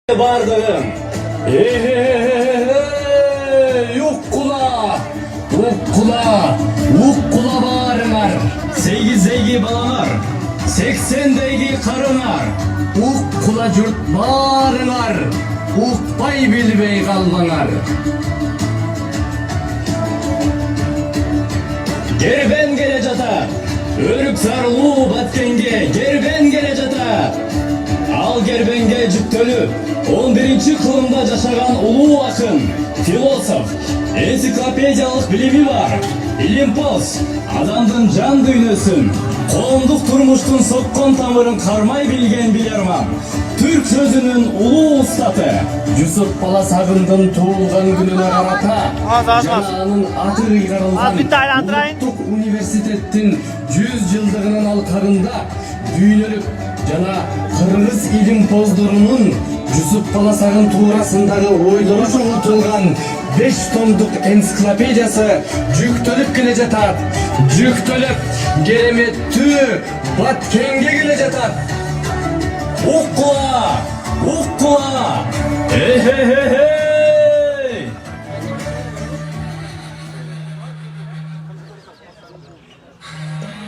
Bardağım. Yukkula. Ukkula. Ukkula bağırınar. Seygi balanar. 80 deygi karınar. Ukkula cürt bağırınar. Ukpay bilbey kalbanar. Gerben gele jata. Örük sarılı batkenge. Gerben gele jata. Al gerbenge cüktölü, 11. kılımda yaşagan ulu akın, filosof, ensiklopediyalık bilimi var, ilimpoz, adamdın can düynösün, koğumduk turmuştun sokkon tamırın karmay bilgen bilerman, Türk sözünün ulu ustatı, Yusuf Bala Sagındın tuğulgan gününe arata, Cananın adı yıkarılgan, Uluttuk Üniversitettin 100 yıldığının alkarında, düğünülüp Jana Kırgız ilim pozdorunun Yusuf Balasagın tuğrasındağı oyları çoğultulgan 5 tomduk ensiklopediyası жүктөлүп келе жатат. Жүктөлүп кереметтүү Баткенге келе жатат. Уккула! Уккула! Hey!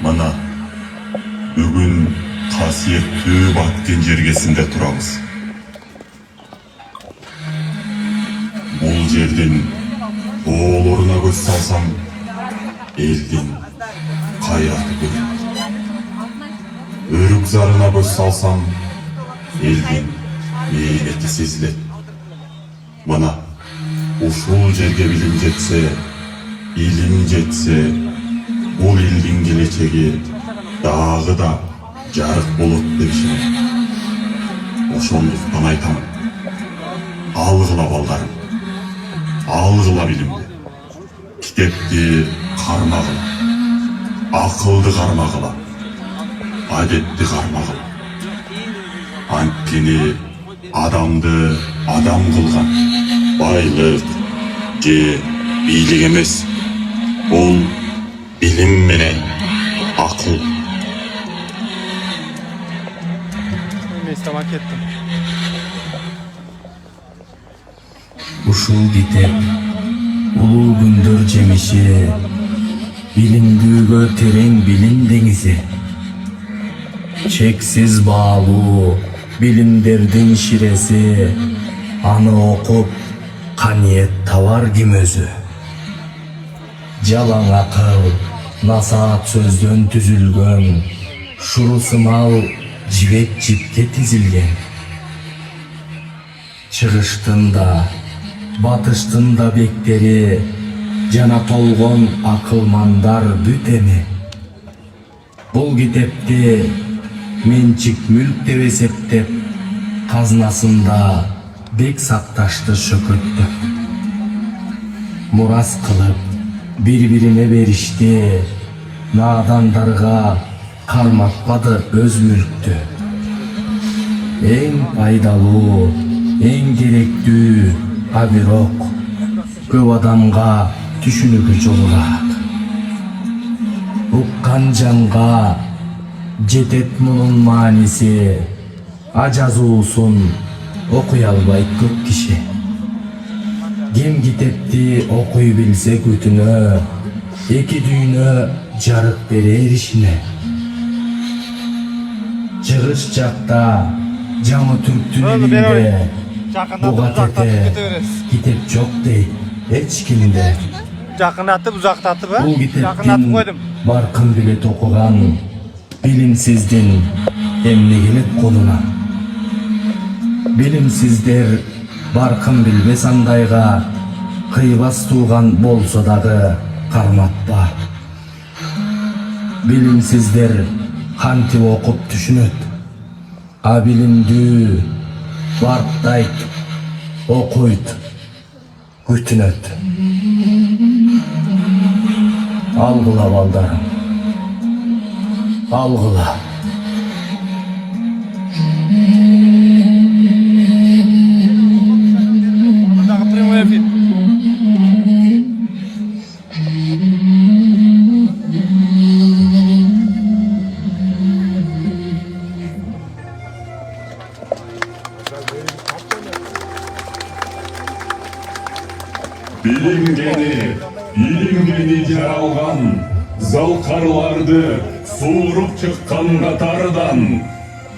Mana бүгүн касиеттүү Баткен жергесинде турабыз. Бул жердин тоолоруна көз салсам, элдин кайраты көрүнөт. Өрүк зарына көз салсам, элдин мейнети сезилет. Мына ушул жерге билим жетсе, илим жетсе, бул элдин келечеги дагы да жарык болот дешим. Ошондуктан айтам, алгыла балдарым, алгыла билимди, китепти кармагыла, акылды кармагыла, адетти кармагыла. Анткени адамды адам кылган байлык же бийлик эмес, бул билим менен акыл. İstemak ettim. Ушул китеп улуу күндөр жемиши, билимдүүгө терең билим деңизи, чексиз баалуу билимдердин ширеси, аны окуп каниет табар ким өзү. Жалаң акыл, насаат сөздөн түзүлгөн, шурусымал жибек жипке тизилген. Чыгыштын да, батыштын да бектери, жана толгон акылмандар бүт эми. Бул китепти менчик мүлк деп эсептеп, казнасында бек сакташты шөкөттөп. Мурас кылып, бири-бирине беришти, наадандарга карматпады өз мүлктү. Эң пайдалуу, эң керектүү, а бирок көп адамга түшүнүгү жолураак. Уккан жанга жетет мунун мааниси, а жазуусун окуй албайт көп киши. Ким китепти окуй билсе күтүнө, эки дүйнө жарык берер ишине. Чыгыш жакта жаңы түрктүн элинде буга тете китеп жок дейт эч кимде. Жакындатып, узактатып, Бул жакындатып китептин койдум. баркын билет окуган билимсиздин эмне келет колуна. Билимсиздер баркын билбес андайга, кыйбас тууган болсо дагы карматпа. Билимсиздер кантип окуп түшүнөт, а билимдүү барктайт, окуйт, күтүнөт. Алгыла балдарым, алгыла. Дагы прямой эфир. Bilingeni jaralgan, zalkarlardı suurup çıkkan Katardan.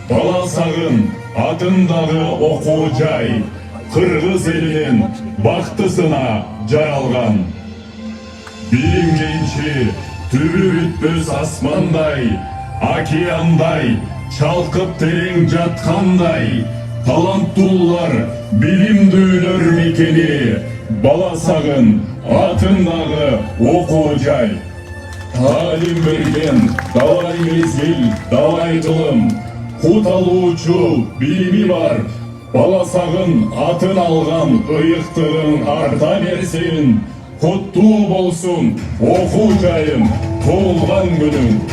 Balasağın atındağı oku jay, Kırgız elinin baktısına jaralgan. Bilingençi türü bütböz asmanday, Akiyanday, çalkıp tereң жатkanday, Talanttullar bilim düylör mekeni, Balasağın atındağı oku jay. Talim bergen dalay mezgil, dalay kılım, Kut alуучу bilimi var. Balasağın atın algan ıyıktığın arta bersin. Kutlu bolsun oku jayın, tuğulgan günün.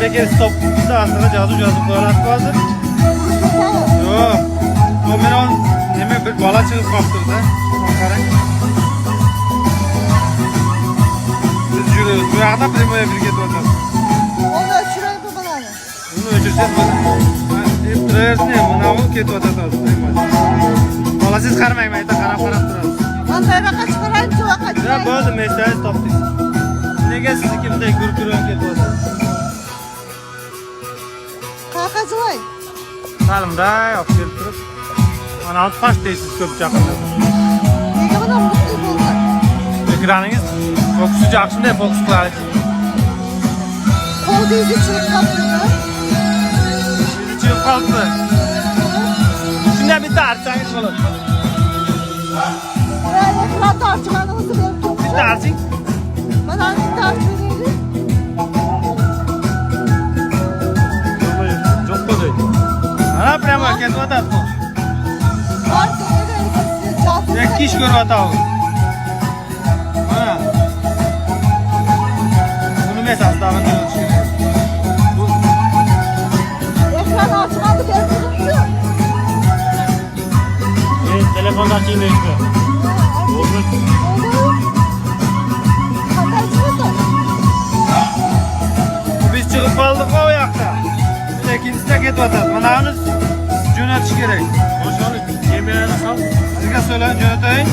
Peki stop bize aslında cazu falan vardır. Yok. O ben on hemen bir bala çıkıp kaptırdı. Bakarın. Biz yürüyoruz. Bu yakında Primo'ya bir git bakalım. Onu öçüren bu balanı. Bunu öçürseniz bana. Hep duruyorsun ya. Buna o git bakalım. Bala siz karmayın. Ben de karap duralım. Ben de eve kaç parayım ki vakit. Ya böyle mesai stop değil. Ne gelsin kimde gürgürün git bakalım. Kakacılay. Salımda yok gelip durup. Bana kaç değişsiz köp çakında. Nege bana mutlu buldu. Ekranınız fokusu çaksın diye fokus kılarız. Kol dizi çıkıp kaptırdı. Bizi çıkıp kalktı. İçinde bir tarçanız olur. Ekran tarçımanımızı benim çok Bir güzel. tarçın. Bana bir tarçımanıydı. Çok da değil. Ana prema kes vatat mı? Var seni de elbette. Cansız Ya kiş gör vatat o. Ha. Bunu mesaj davranı ölçüyor. Ekran açmadı benim kızımdı. Telefonda açayım da işte. Olur. Kakacılay. Biz çıkıp kaldık o yakta. Bir de ikincisi de git vatat. Bana anız cönetiş gerek. Hoş olduk. Yemeğe nasıl? Sizge söyleyin cönetayın.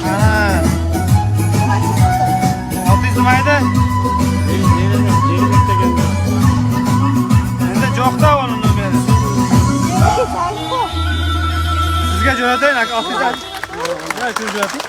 Ana. 600 mayda. Bende çok da onun numara. Sizge cönetayın. 600 aç. Ya şunu cönetayın.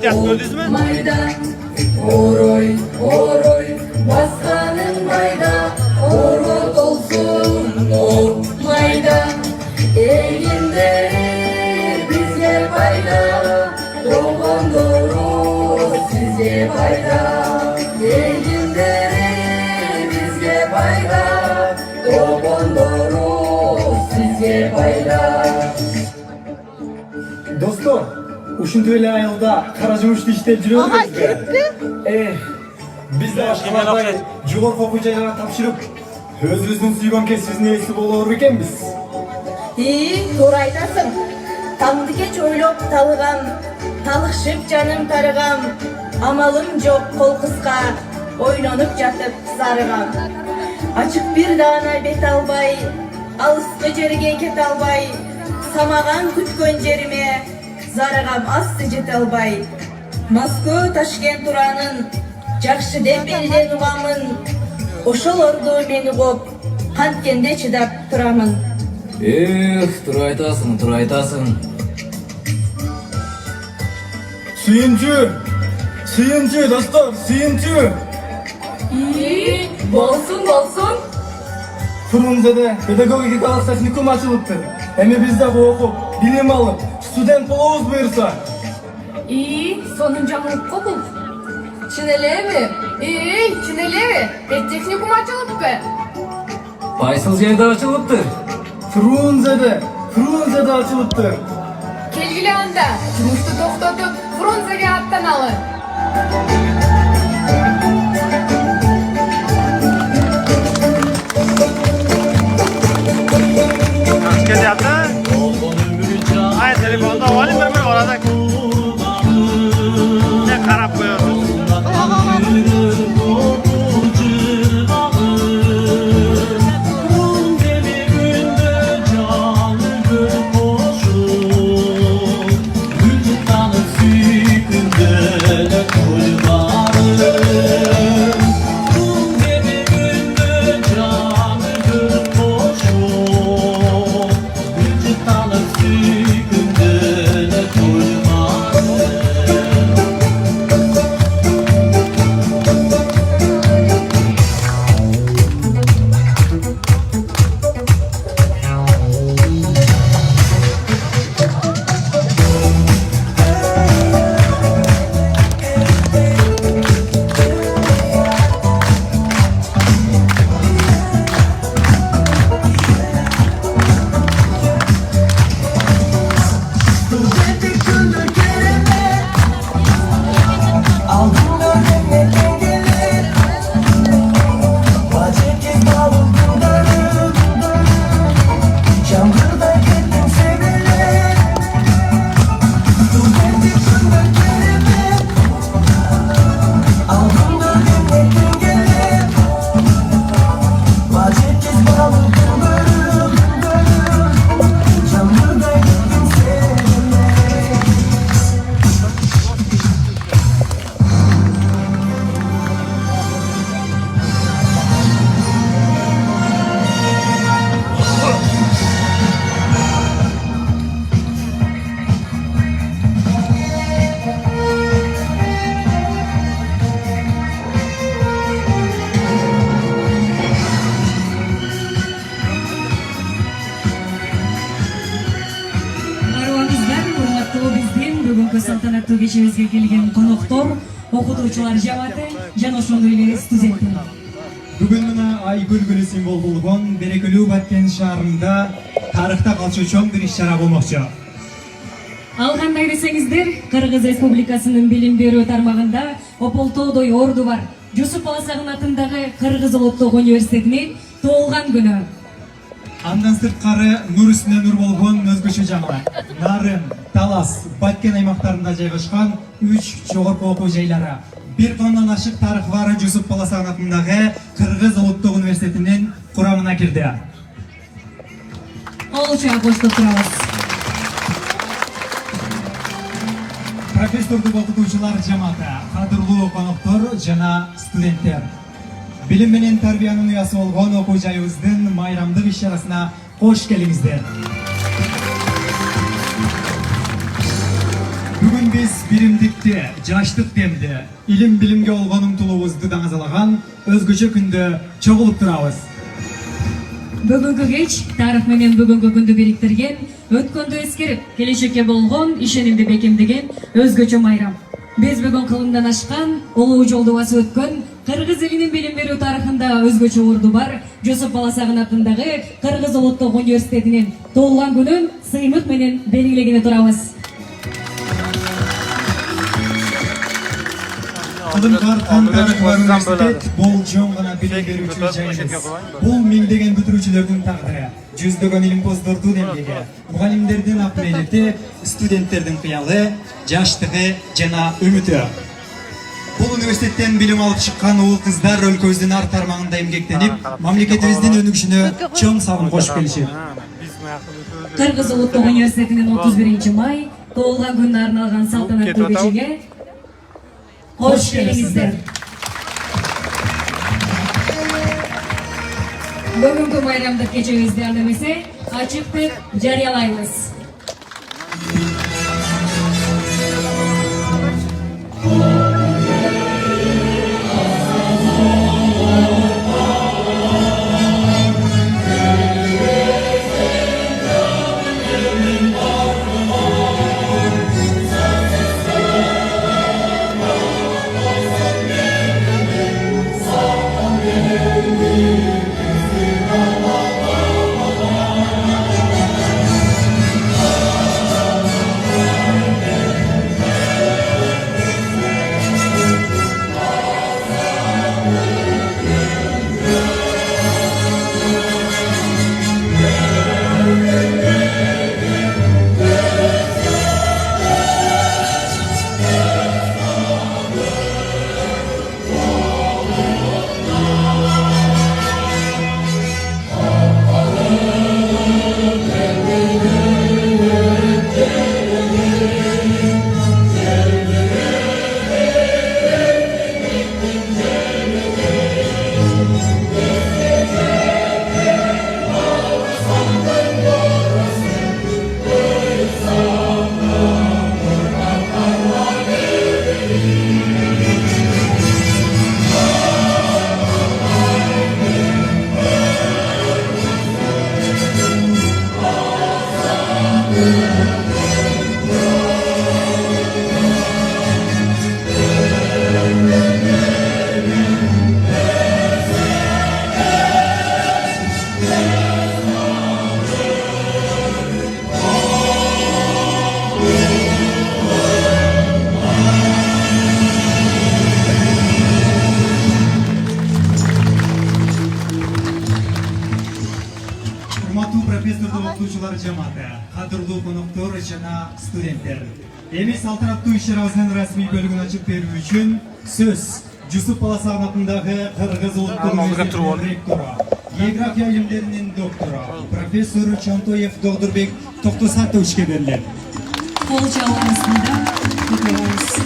Gördünüz mü? Oroy, oroy, başkanın mayda, orot olsun, o mayda, egin Тобондору сизге байлап. Dostlar, ушунтип эле айылда кара жумушты иштеп Aha жүрөбүз. kiripti. Биз да башкалардай жогорку окуу жайларга тапшырып, өзүбүздүн сүйгөн кесибибиздин ээси болор экенбиз. Туура айтасың. Таңды кеч ойлоп талыгам, талыкшып жаным тарыгам. Амалым жок кол кыска, ойлонуп жатып зарыгам. Ачык бир даана бет албай, алыскы жерге кете албай, самаган күткөн жериме зарыгам асты жете албай. Москва Ташкент туранын жакшы деп элден угамын. Ошолорду мен угуп, канткенде чыдап турамын. Туура айтасың. Сүйүнчү, достор, сүйүнчү. Болсун. Фрунзеде педагогикалык техникум ачылыптыр. Эми биз да окуп, билим алып, студент болобуз буюрса. Сонун жаңылыкпы бул? Чын элеби? Чын элеби? Техникум ачылыппы? Кайсыл жерде ачылыптыр? Фрунзеде ачылыптыр. Келгиле анда, жумушту токтотуп, Фрунзеге аттаналы. Asker yaptı. Ay telefonda olayım bir orada. Ne karap koyuyorsun? Салтанаттуу кечибизге келген коноктор, окутуучулар жамааты жана ошондой эле студенттер. Бүгүн мына ай көргүлү символ болгон Берекелүү Баткен шаарында тарыхта калчу чоң бир иш-чара болмокчу. Ал кандай десеңиздер, Кыргыз Республикасынын билим берүү тармагында Ополтоодой орду бар Жусуп Баласагын атындагы Кыргыз улуттук университетинин тоолган күнү. Андан сырткары нур үстүнө нур болгон өзгөчө жаңылык. Нарын, Талас, Баткен аймактарында жайгашкан 3 жогорку окуу жайлары. Bir тоннан ашык тарыхы бар Жусуп Баласагын атындагы Кыргыз улуттук университетинин курамына кирди. Олча коштоп турабыз. Профессордук окутуучулар жамааты, кадырлуу коноктор жана студенттер. Билим менен тарбиянын уясы болгон окуу жайыбыздын майрамдык иш-чарасына кош келиңиздер. Бүгүн биз биримдикти, жаштык демди, илим билимге болгон умтулуубузду даңазалаган өзгөчө күндө чогулуп турабыз. Бүгүнкү кеч тарых менен бүгүнкү күндү бириктирген, өткөндү эскерип, келечекке болгон ишенимди бекемдеген өзгөчө майрам. Биз бүгүн кылымдан ашкан, улуу жолду басып өткөн Kırgız elinin bilim berүү tarıхында özgöçө ordu бар. Жусуп Баласагын атындагы Кыргыз Улуттук университетинин тоолган күнүн сыймык менен белгилегени турабыз. Кылымгар тарыхы бар университет бул жөн гана билим берүүчү жай эмес. Бул миңдеген бүтүрүүчүлөрдүн тагдыры, жүздөгөн илимпоздордун эмгеги, мугалимдердин ак мейнети, студенттердин кыялы, жаштыгы жана үмүтү. Бул университеттен билим алып чыккан уул кыздар өлкөбүздүн ар тармагында эмгектенип, мамлекетибиздин өнүгүшүнө чоң салым кошуп келишет. Кыргыз Улуттук университетинин 31 май тоолган күнүнө арналган салтанаттуу кечеге кош келиңиздер. Бүгүнкү майрамдык кечебизди анда эмесе ачыктып жарыялайбыз. окуучулар жамааты, кадырлуу коноктор жана студенттер. Эми салтанаттуу иш-чарабыздын расмий бөлүгүн ачып берүү үчүн сөз Жусуп Баласагын атындагы Кыргыз Улуттук университетинин ректору, география илимдеринин доктору, профессор Чонтоев Догдурбек Токтосатовичке берилет. Кол чалгысында күтөбүз.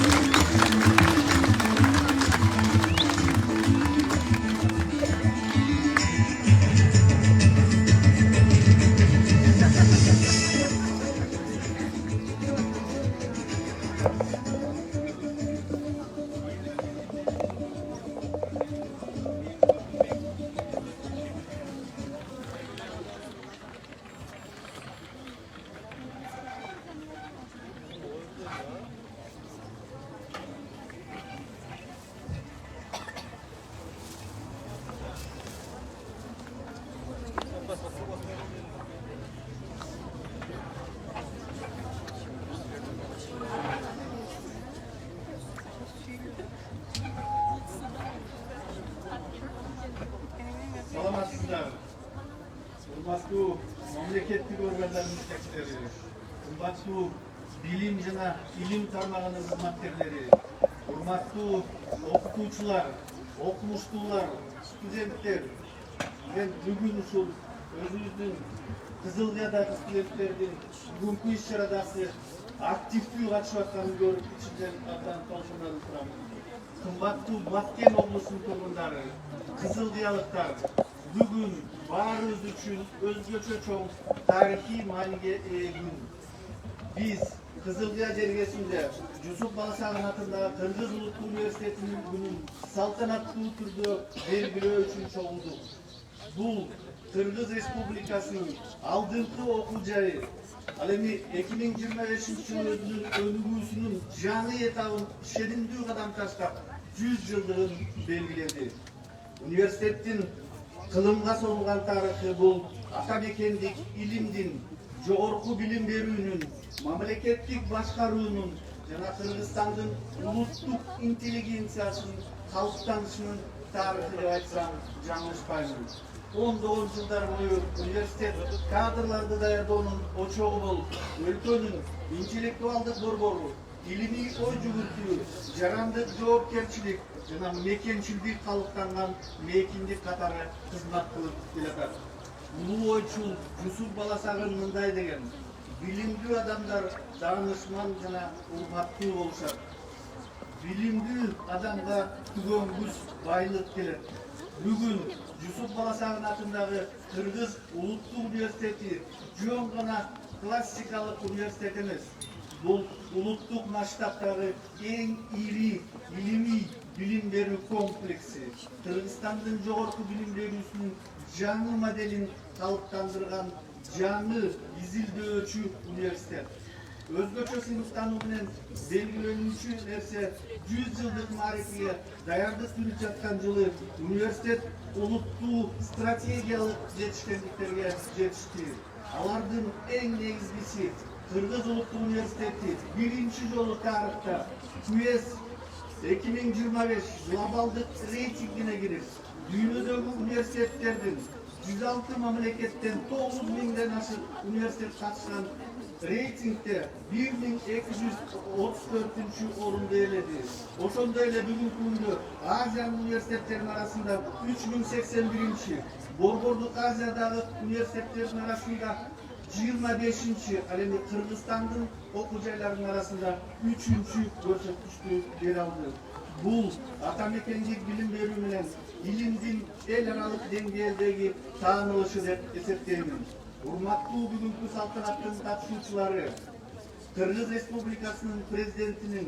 Саламатсыздар. Урматтуу мамлекеттик органдардын жетекчилери, урматтуу билим жана илим тармагынын кызматкерлери, урматтуу окутуучулар, окумуштуулар, студенттер. Мен бүгүн ушул өзүбүздүн Кызылгадагы студенттердин бүгүнкү иш-чарадагы активдүү катышып атканын көрүп ичимден абдан толкунданып турам. Кымбаттуу Баткен облусунун тургундары, кызылкыялыктар, бүгүн баарыбыз үчүн өзгөчө чоң тарыхый мааниге ээ күн. Биз Кызылкыя жергесинде Жусуп Баласагын атындагы Кыргыз Улуттук университетинин күнүн салтанаттуу түрдө белгилөө үчүн чогулдук. Бул Кыргыз Республикасынын алдыңкы окуу жайы. Ал эми 2025 жылдын өнүгүүсүнүн жаңы этабын ишенимдүү кадам таштап, 100 yıldığın belgiledi. Üniversitetin kılımga solgan tarixi bul atamekendик ilimdin, jogorku bilim berүүnүн, мамлекеттик башкаруунун жана Кыргызстандын улуттук интеллигенциясынын калыптанышынын тарихи деп айтсам жаңылышпаймын. 10 жылдар бою университет кадрларды даярдоонун очогу болуп, өлкөнүн интеллектуалдык борбору, илимий ой жүгүртүү, жарандык жоопкерчилик жана мекенчилдик калыптанган мейкиндик катары кызмат кылып келатат. Улуу ойчул Жусуп Баласагын мындай деген: билимдүү адамдар даанышман жана урматтуу болушат. Билимдүү адамга түгөнгүс байлык келет. Бүгүн Жусуп Баласагын атындагы Кыргыз Улуттук университети жөн гана классикалык университет эмес. Бул улуттук масштабтагы эң ири илимий билим берүү комплекси. Кыргызстандын жогорку билим берүүсүнүн жаңы моделин калыптандырган жаңы изилдөөчү университет. Өзгөчө сыймыктануу менен белгиленүүчү нерсе 100 жылдык марифиге даярдык жүрүп жаткан жылы университет улуттуу стратегиялык жетишкендиктерге жетишти. Алардын эң негизгиси Кыргыз Улуттук университети биринчи жолу тарыхта QS 2025 глобалдык рейтингине кирип, дүйнөдөгү университеттердин 106 мамлекеттен 9000ден ашык университет катышкан рейтингде 1234 орунду ээледи. Ошондой эле бүгүнкү күндө Азиянын университеттеринин арасында 3081, Борбордук Азиядагы университеттердин арасында 25-чи, ал эми Кыргызстандын окуу жайларынын арасында 3-чү көрсөткүчтү бере алды. Бул атамекендик билим берүү менен илимдин эл аралык деңгээлдеги таанылышы деп эсептеймин. Урматтуу бүгүнкү салтанаттын катышуучулары, Кыргыз Республикасынын президентинин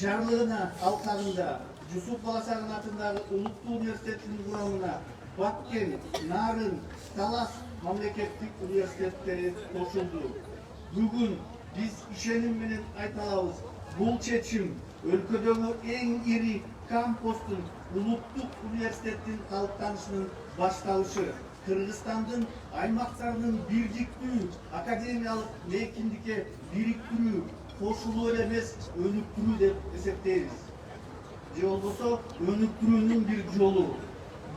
жарлыгына алкагында Жусуп Баласагын атындагы Улуттук университеттин курамына Баткен, Нарын, Талас мамлекеттик университеттери кошулду. Бүгүн биз ишеним менен айта алабыз, бул чечим өлкөдөгү эң ири кампустун улуттук университеттин калыптанышынын башталышы, Кыргызстандын аймактарынын бирдиктүү академиялык мейкиндикке бириктирүү, кошулуу эле эмес, өнүктүрүү деп эсептейбиз. Же болбосо өнүктүрүүнүн бир жолу.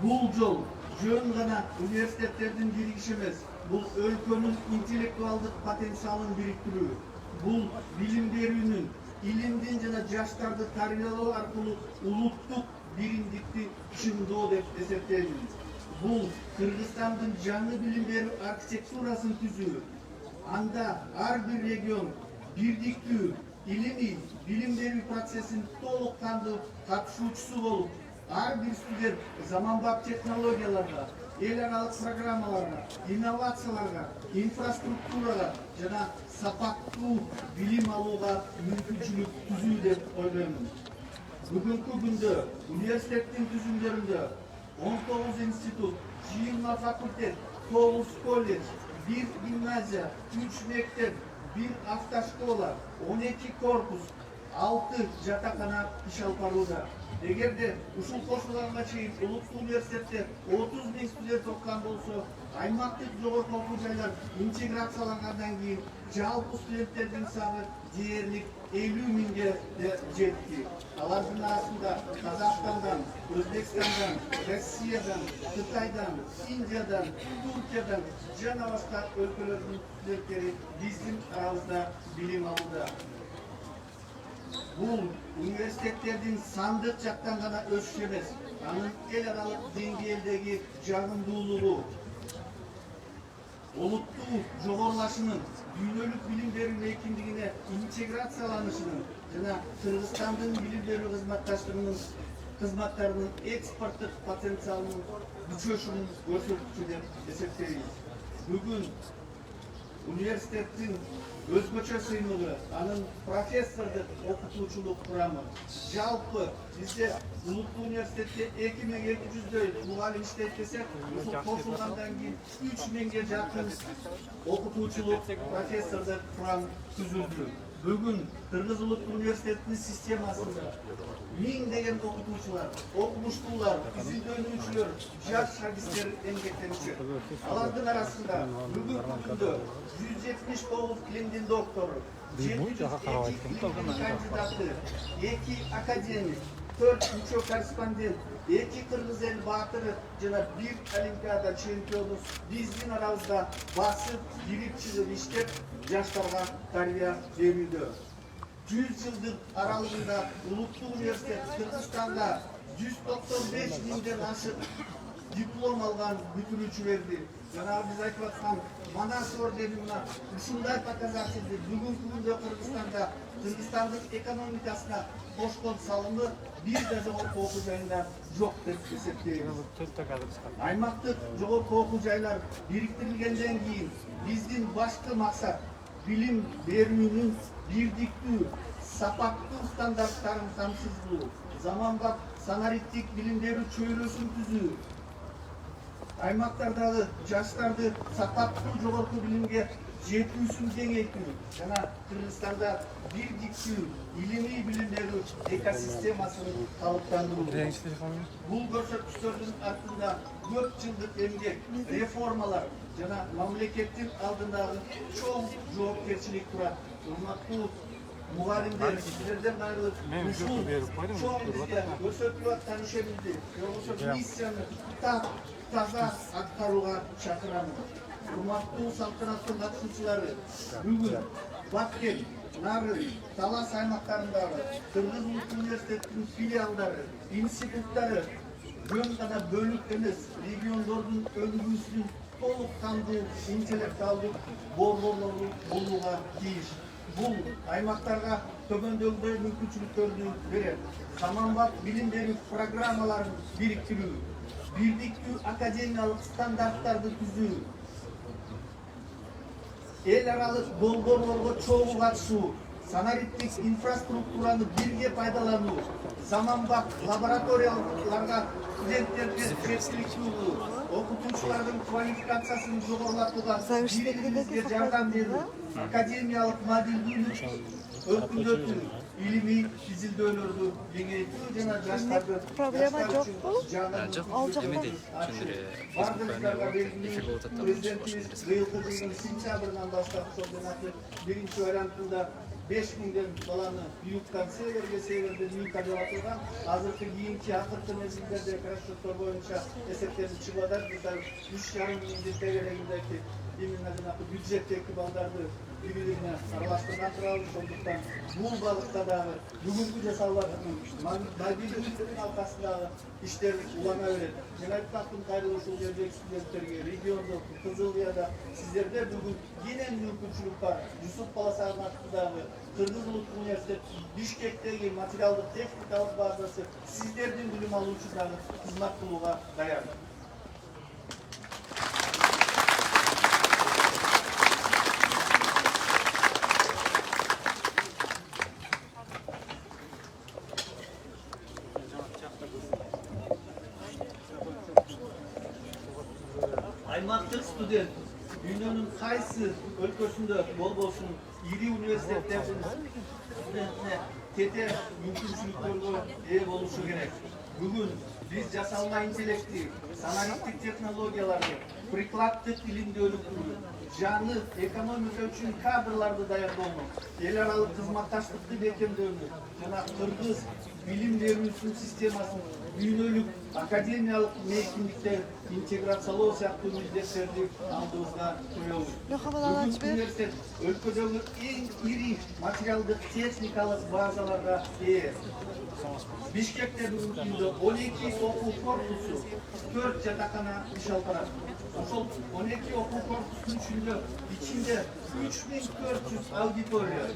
Бул жол жөн гана университеттердин биригиши эмес, бул өлкөнүн интеллектуалдык потенциалын бириктирүү. Бул билим берүүнүн, илимдин жана жаштарды тарбиялоо аркылуу улуттук биримдикти чыңдоо деп эсептеймин. Бул Кыргызстандын жаңы билим берүү архитектурасын түзүү. Анда ар бир регион бирдиктүү илимий билим берүү процессин толук кандуу катышуучусу болуп, ар бир студент заманбап технологияларга, эл аралык программаларга, инновацияларга, инфраструктурага жана сапаттуу билим алууга мүмкүнчүлүк түзүү деп ойлоймун. Бүгүнкү күндө университеттин түзүмдөрүндө 19 институт, 20 факультет, 9 колледж, 1 гимназия, 3 мектеп, 1 автошкола, 12 корпус, 6 жатакана иш алып барууда. Эгерде ушул кошулганга чейин Улуттук университетте 30 000 студент окуган болсо, аймактык жогорку окуу жайлар интеграциялангандан кийин жалпы студенттердин саны дээрлик 50 000ге жетти. Алардын арасында Казакстандан, Өзбекстандан, Россиядан, Кытайдан, Индиядан, Туркиядан жана башка өлкөлөрдүн студенттери биздин арабызда билим алууда. Бул университеттердин сандык жактан гана өсүшү эмес, анын эл аралык деңгээлдеги жагымдуулугу, улуттуу жогорулашынын, дүйнөлүк билим берүү мейкиндигине интеграцияланышынын жана Кыргызстандын билим берүү кызматтарынын экспорттук потенциалынын күчөшүнүн көрсөткүчү деп эсептейбиз. Бүгүн университеттин өзгөчө сыймыгы, анын профессордук окутуучулук курамы. Жалпы бизде Улуттук университетте 2200дөй мугалим иштейт десек, ушул кошулгандан кийин 3000ге жакын окутуучулук профессордук курам түзүлдү. Бүгін Кыргыз Улуттук Университетінің системасында миңдеген окутуучулар, окумуштуулар, изилдөөнүүчүлөр, жаш шагирттер эмгектенишет. Алардын арасында бүгүнкү күндө 179 илимдин доктору, 702 кандидаты, 2 академик, 4 мүчө корреспондент, 2 кыргыз эл баатыры жана 1 олимпиада чемпиону биздин арабызда басып, бирип чыгып иштеп, жаштарга тарбия берүүдө. 100 жылдык аралыгында Улуттук университет Кыргызстанда 195 миңден ашык диплом алган бүтүрүүчүлөрдү жанагы биз айтып аткан Манас ордени мына ушундай показательди бүгүнкү күндө Кыргызстандын экономикасына кошкон салымы бир да жогорку окуу жайында жок деп эсептейбиз. Аймактык жогорку окуу жайлар бириктирилгенден кийин биздин башкы максат билим берүүнүн бирдиктүү, сапаттуу стандарттарын камсыздоо, заманбап санариптик билим берүү чөйрөсүн түзүү, аймактардагы жаштарды сапаттуу жогорку билимге жетүүсүн кеңейтүү жана Кыргызстанда бирдиктүү илимий билим берүү экосистемасын калыптандыруу. Бул көрсөткүчтөрдүн артында көп жылдык эмгек, реформалар жана мамлекеттин алдындагы чоң жоопкерчилик турат. Урматтуу мугалимдер, сиздерден айрылып, ушул чоң бизге көрсөтүлүп аткан ишемизди, ошол миссияны таза аткарууга чакырамын. Урматтуу салтанаттын катышуучулары, бүгүн Баткен, Нарын, Талас аймактарындагы Кыргыз Улуттук Университетинин филиалдары, институттары жөн гана бөлүк эмес, региондордун өнүгүүсүнүн толук кандуу интеллектуалдык борборлору болууга тийиш. Бул аймактарга төмөндөгүдөй мүмкүнчүлүктөрдү берет. Заманбап билим берүү программаларын бириктирүү, бирдиктүү академиялык стандарттарды түзүү, эл аралык долбоорлорго чогуу катышуу, санариптик инфраструктураны бирге пайдалануу, заманбап лабораторияларга студенттерге жеткиликтүү, окутуучулардын квалификациясын жогорулатууга бири-бирибизге жардам берүү, академиялык мобилдүүлүктү өркүндөтүү, илимий изилдөөлөрдү кеңейтүү жана жаштарды Проблема жок бул. Ал жакта бардыгыңыздарга белгилүү президентибиз быйылкы жылдын сентябрынан баштап ошол биринчи вариантында 5000 баланы югтан северден югка деп атылган. Азыркы кийинки акыркы мезгилдерде расчеттор боюнча эсептелип чыгып атат. 3,5 миңдин тегерегиндеги именно жанагы бюджеттеги балдарды бири-бирине аралаштырган турабыз. Ошондуктан бул багытта дагы бүгүнкү жасалып аткан мобилдүүлүктүн аркасындагы иштер улана берет. Мен айтып аттым кайрылуу ушул жердеги студенттерге, региондо, Кызыл Кыяда сиздерде бүгүн кенен мүмкүнчүлүк бар. Жусуп Баласагын аттындагы Кыргыз Улуттук Университет Бишкектеги материалдык техникалык базасы сиздердин билим алуучуларга кызмат кылууга даяр. Аймактык студент дүйнөнүн кайсы өлкөсүндө болбосун ири университеттердин студентине тете мүмкүнчүлүктөргө ээ болушу керек. Бүгүн биз жасалма интеллекти, санариптик технологияларды, прикладдык илимди өнүктүрүү, жаңы экономика үчүн кадрларды даярдоону, эл аралык кызматташтыкты бекемдөөнү жана кыргыз билим берүүсүнүн системасын дүйнөлүк академиялык мейкиндикте интеграциялоо сыяктуу милдеттерди алдыбызга коебуз. Бүгүнкү университет өлкөдөгү эң ири материалдык техникалык базаларга ээ. Бишкекте бүгүнкү күндө 12 окуу корпусу, 4 жатакана иш алып барат. Ошол 12 окуу корпусунун ичинде 3400 аудитория,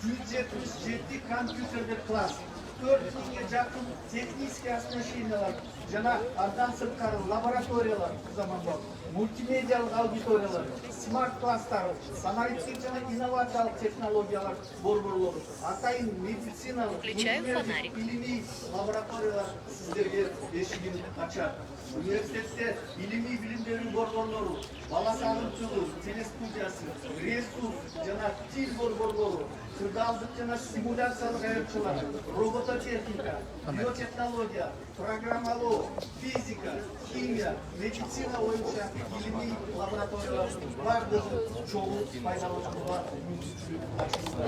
177 компьютерлер класс, 4000 жакын технический оснащениялар жана андан сырткары лабораториялар заманбап, мультимедиалык аудиториялар, смарт класстар, санариптик жана инновациялык технологиялар борборлору, атайын медициналык, илимий лабораториялар сиздерге эшигин ачат. Üniversitede ilimi bilimlerin borborları, bala sağlıkçılığı, tenis studiyası, resus, jana til borborları, kırdaldık jana simülasyon ayakçıları, robototechnika, biyoteknologiya, programmaloo, fizika, kimya, meditsina oyunca ilimi laboratoryaları vardır, çoğu faydalanmalar mümkünçülük açısında.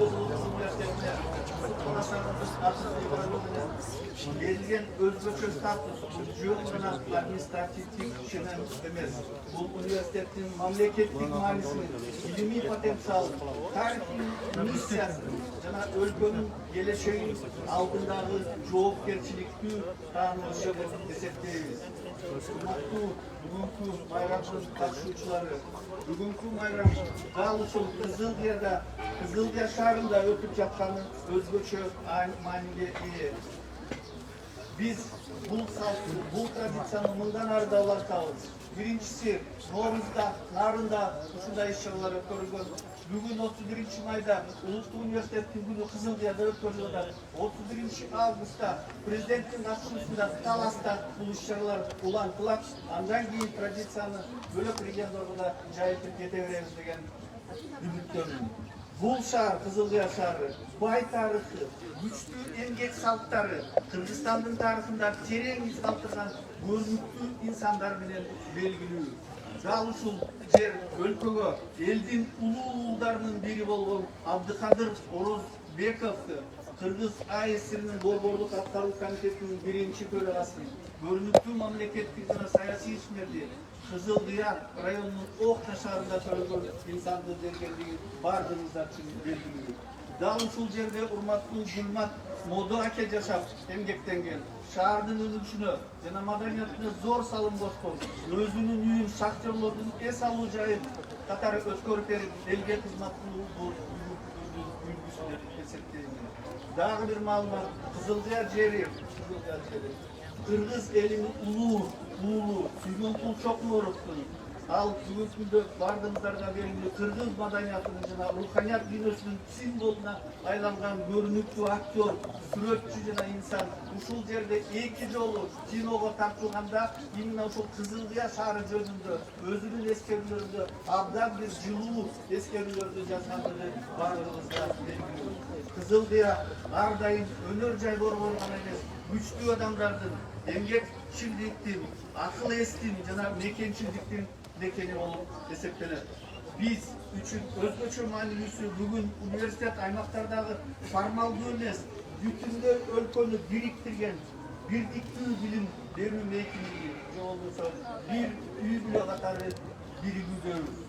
Bozuluk üniversitelerinde konuşanımız artık belirgen özgürlük status, cüyotlarına administratif şenen emez. Bu üniversitenin memleketlik malisinin ilimi potansiyeli, tarihi misyası, jana өлkөнүн geleceğin aldığındağı жоопкерчиликти таанылышы деп эсептейбиz. Бүгүнкү майрамдын катышуучулары, бүгүнкү майрам дал ушул Кызылдия шаарында өтүп жатканы өзгөчө мааниге ээ. Биз бул салтты, бул традицияны мындан ары да улантабыз. Биринчиси, Ноорузда, Нарында ушундай иш-чаралар өткөрүлгөн. Бүгүн 31 майда Улуттуу университеттин күнү Кызылдияда өткөрүлүп атат. 31 августта президенттин катышуусунда Таласта бул иш-чаралар улантылат. Андан кийин традицияны бөлөк региондорго да жайылтып кете беребиз деген үмүттөнмүн. Бул шаар, Кызылдия шаары, бай тарыхы, güçlü emgek salttары, Kırgızstandын тарыхында терең из калтырган көрүнүктүү инсандар менен белгилүү. Дал ушул жер өлкөгө элдин улуу уулдарынын бири болгон Абдыкадыр Орозбековду Кыргыз АСРнин борборлук аткаруу комитетинин биринчи төрагасы, көрүнүктүү мамлекеттик жана саясий ишмерди Кызылдия районунун Окта шаарында төрөлгөн инсанды дергендиги бардыгыңыздар үчүн белгилүү. Дал ушул жерде урматтуу Гүлмат Модо аке жашап эмгектенген, шаардын өнүгүшүнө жана маданиятына зор салым коскон, өзүнүн үйүн шахтерлордун эс алуу жайын катары өткөрүп берип, элге кызмат кылуу үлгүсү деп эсептейм. Дагы бир маалымат, Кызылдия жери Кыргыз элинин улуу Сүйгөнкул Чокмуровдун ал бүгүнкү күндө бардыгыңыздарга белгилүү кыргыз маданиятынын жана руханият дүйнөсүнүн символуна айланган көрүнүктүү актер, сүрөтчү жана инсан ушул жерде эки жолу киного тартылганда именно ушул Кызылдия шаары жөнүндө өзүнүн эскерүүлөрүндө абдан бир жылуу эскерүүлөрдү жазгандыгы бардыгыбызга белгилүү. Кызылдия ар дайым өнөр жай борбору гана эмес, күчтүү адамдардын, эмгекчилдиктин, акыл эстин жана мекенчилдиктин мекени болуп эсептелет. Биз үчүн өзгөчө маанилүүсү бүгүн университет аймактардагы формалдуу эмес, бүтүндөй өлкөнү бириктирген бирдиктүү билим берүү мейкиндиги же болбосо бир үй бүлө катары биригүүдөбүз.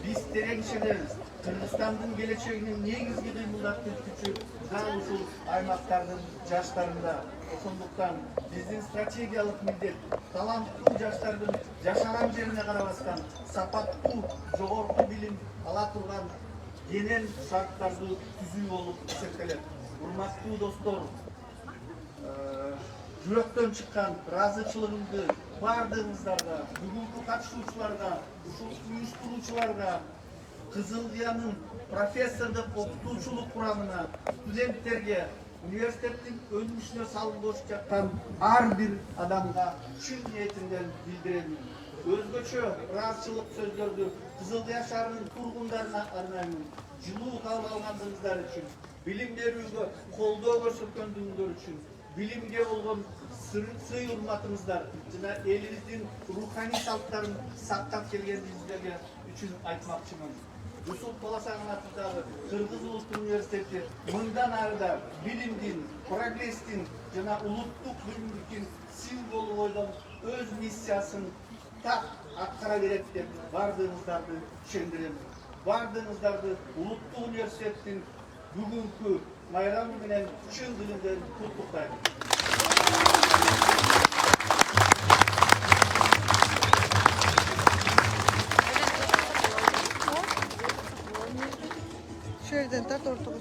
Биз терең ишенебиз. Кыргызстандын келечегинин негизги кыймылдатчы күчү дал ушул аймактардын жаштарында. Ошондуктан биздин стратегиялык милдет таланттуу жаштардын жашаган жерине карабастан сапаттуу жогорку билим ала турган кенен шарттарды түзүү болуп эсептелет. Урматтуу достор, жүрөктөн чыккан ыраазычылыгымды бардыгыңыздарга, бүгүнкү катышуучуларга, ушул уюштуруучуларга, Кызылдиянын профессордук окутуучулук курамына, студенттерге, университеттин өнүгүшүнө салым кошуп жаткан ар бир адамга чын ниетимден билдирем. Өзгөчө ыраазычылык сөздөрдү Кызылдия шаарынын тургундарына арнаймын. Жылуу кабыл алгандыгыңыздар үчүн, билим берүүгө колдоо көрсөткөндүгүңөр үчүн, билимге болгон сый урматыңыздар жана элибиздин руханий салттарын сактап келгендигиңиздерге үчүн айтмакчымын. Юсуп Баласагын атындагы Кыргыз Улуттук университети мындан ары да билимдин, прогресстин жана улуттук бүтүндүктүн символу бойдон өз миссиясын так аткара берет деп бардыгыңыздарды ишендирем. Бардыгыңыздарды Улуттук университеттин бүгүнкү майрамы менен чын дилимден куттуктайм. Şuradan da tortu.